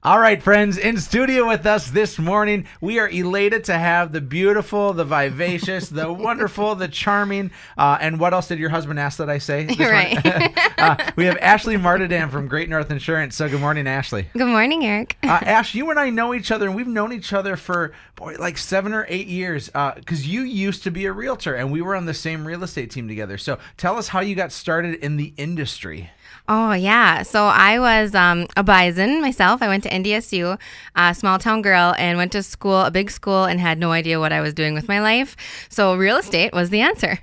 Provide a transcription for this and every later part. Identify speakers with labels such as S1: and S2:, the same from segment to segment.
S1: All right, friends, in studio with us this morning, we are elated to have the beautiful, the vivacious, the wonderful, the charming, and what else did your husband ask that I say?
S2: Right.
S1: We have Ashley Martodam from Great North Insurance. So good morning, Ashley.
S2: Good morning, Eric.
S1: Ash, you and I know each other, and we've known each other for, like 7 or 8 years, because you used to be a realtor, and we were on the same real estate team together. So tell us how you got started in the industry.
S2: Oh, yeah. So I was a bison myself. I went to NDSU, a small town girl, and went to school, a big school, and had no idea what I was doing with my life. So real estate was the answer.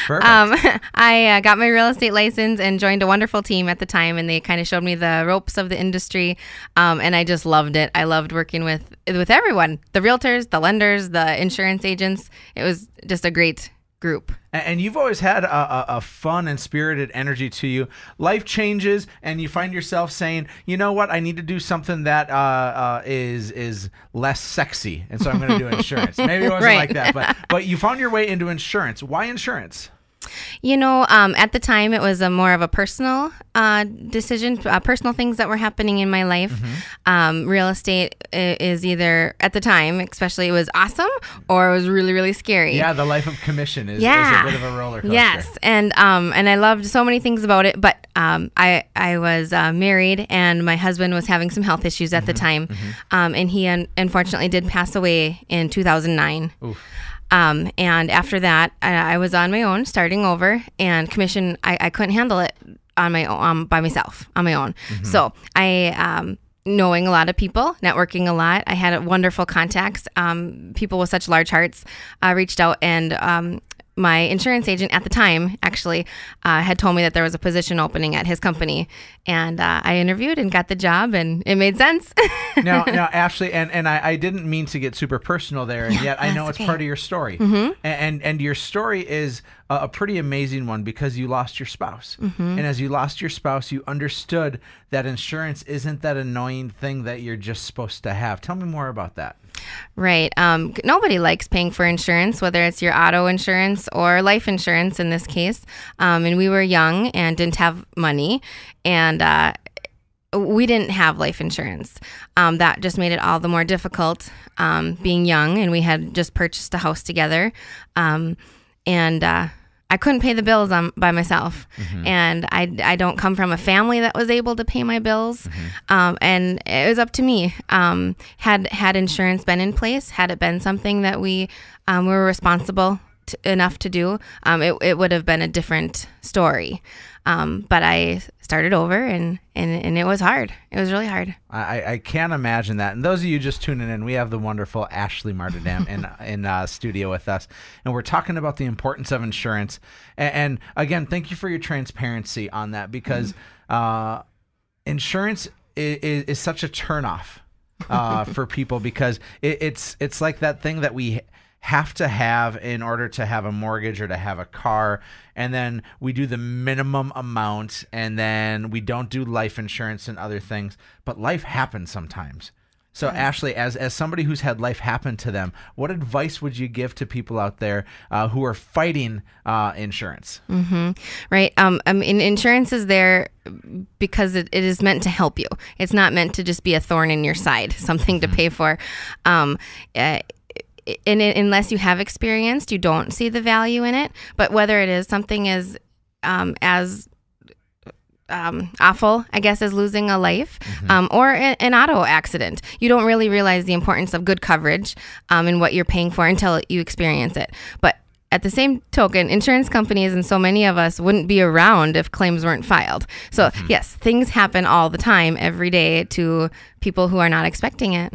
S1: Perfect.
S2: I got my real estate license and joined a wonderful team at the time, and they kind of showed me the ropes of the industry, and I just loved it. I loved working with everyone, the realtors, the lenders, the insurance agents. It was just a great group.
S1: And you've always had a fun and spirited energy to you. Life changes, and you find yourself saying, you know what, I need to do something that is less sexy, and so I'm going to do insurance. Maybe it wasn't
S2: Right.
S1: like that, but you found your way into insurance. Why insurance?
S2: You know, at the time, it was more of a personal decision, personal things that were happening in my life.
S1: Mm-hmm.
S2: Real estate is either, at the time, especially, it was awesome or it was really, really scary.
S1: Yeah, the life of commission is a bit of a roller coaster.
S2: Yes, and I loved so many things about it, but I was married, and my husband was having some health issues at the time, and he unfortunately did pass away in 2009.
S1: Oof.
S2: And after that, I was on my own, starting over, and commission, I couldn't handle it on my own, by myself, on my own. So I, knowing a lot of people, networking a lot, I had wonderful contacts. People with such large hearts reached out, and my insurance agent at the time actually had told me that there was a position opening at his company, and I interviewed and got the job, and it made sense.
S1: Now, Ashley, and I didn't mean to get super personal there, and yet I know it's part of your story. And your story is a pretty amazing one because you lost your spouse. And as you lost your spouse, you understood that insurance isn't that annoying thing that you're just supposed to have. Tell me more about that.
S2: Right. Nobody likes paying for insurance, whether it's your auto insurance or life insurance in this case. And we were young and didn't have money, and we didn't have life insurance. That just made it all the more difficult, being young, and we had just purchased a house together. I couldn't pay the bills by myself. And I don't come from a family that was able to pay my bills. And it was up to me. Had insurance been in place, had it been something that we were responsible enough to do, it would have been a different story. But I started over, and it was hard. It was really hard.
S1: I can't imagine that. And those of you just tuning in, we have the wonderful Ashley Martodam in studio with us, and we're talking about the importance of insurance. And again, thank you for your transparency on that, because insurance is such a turnoff for people, because it's like that thing that we have to have in order to have a mortgage or to have a car, and then we do the minimum amount, and then we don't do life insurance and other things. But life happens sometimes. So Ashley, as somebody who's had life happen to them, what advice would you give to people out there who are fighting insurance?
S2: Right. Insurance is there because it is meant to help you. It's not meant to just be a thorn in your side, something to pay for. Unless you have experienced, you don't see the value in it. But whether it is something as awful, I guess, as losing a life, or an auto accident, you don't really realize the importance of good coverage and what you're paying for until you experience it. But at the same token, insurance companies and so many of us wouldn't be around if claims weren't filed. So yes, things happen all the time, every day, to people who are not expecting it.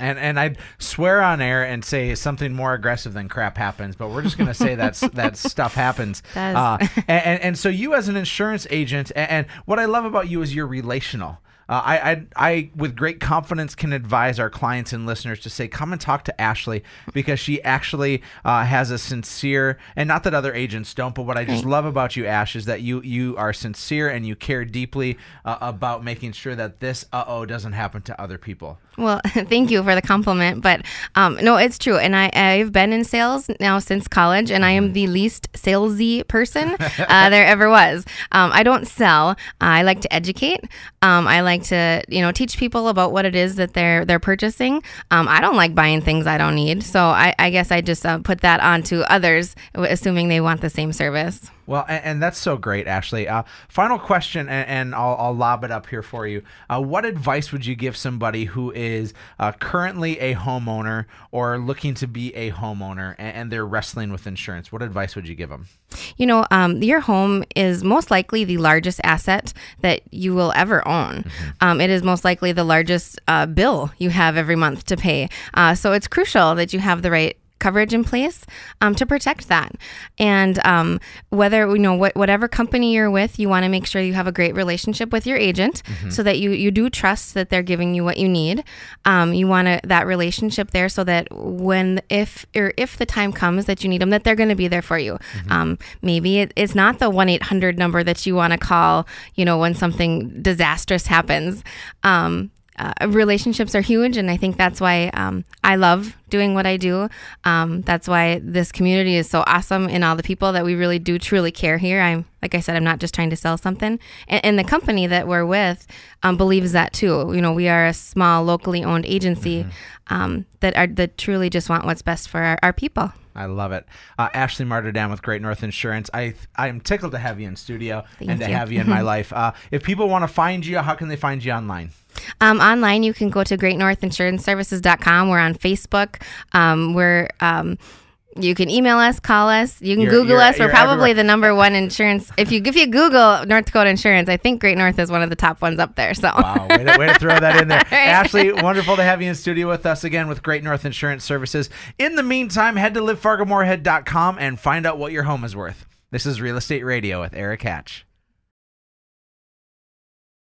S1: And I'd swear on air and say something more aggressive than crap happens, but we're just going to say that stuff happens. And so you as an insurance agent, and what I love about you is you're relational. I with great confidence can advise our clients and listeners to say, come and talk to Ashley, because she actually has a sincere, and not that other agents don't, but what I just love about you, Ash, is that you are sincere and you care deeply about making sure that this doesn't happen to other people.
S2: Well, thank you for the compliment, but no, it's true. And I've been in sales now since college, and I am the least salesy person there ever was. I don't sell. I like to educate. I like like to, teach people about what it is that they're purchasing. I don't like buying things I don't need. So I guess I just put that on to others, assuming they want the same service.
S1: Well, and that's so great, Ashley. Final question, and I'll lob it up here for you. What advice would you give somebody who is currently a homeowner or looking to be a homeowner and they're wrestling with insurance? What advice would you give them?
S2: Your home is most likely the largest asset that you will ever own. Mm-hmm. It is most likely the largest bill you have every month to pay. So it's crucial that you have the right coverage in place to protect that. And whether whatever company you're with, you want to make sure you have a great relationship with your agent, mm-hmm. so that you do trust that they're giving you what you need. You want that relationship there so that if the time comes that you need them, that they're going to be there for you. Mm-hmm. Maybe it's not the 1-800 number that you want to call, when something disastrous happens. Relationships are huge, and I think that's why I love doing what I do. That's why this community is so awesome, and all the people that we really do truly care here. Like I said, I'm not just trying to sell something. And the company that we're with believes that too. We are a small, locally owned agency, mm-hmm. that truly just want what's best for our people.
S1: I love it. Ashley Martodam with Great North Insurance. I'm tickled to have you in studio to have you in my life. If people want to find you, how can they find you online?
S2: Online, you can go to greatnorthinsuranceservices.com. We're on Facebook. You can email us, call us. You can Google us. We're probably the number one insurance. If you Google North Dakota Insurance, I think Great North is one of the top ones up there. So
S1: wow, way to throw that in there. Right. Ashley, wonderful to have you in studio with us again with Great North Insurance Services. In the meantime, head to livefargomoorhead.com and find out what your home is worth. This is Real Estate Radio with Erik Hatch.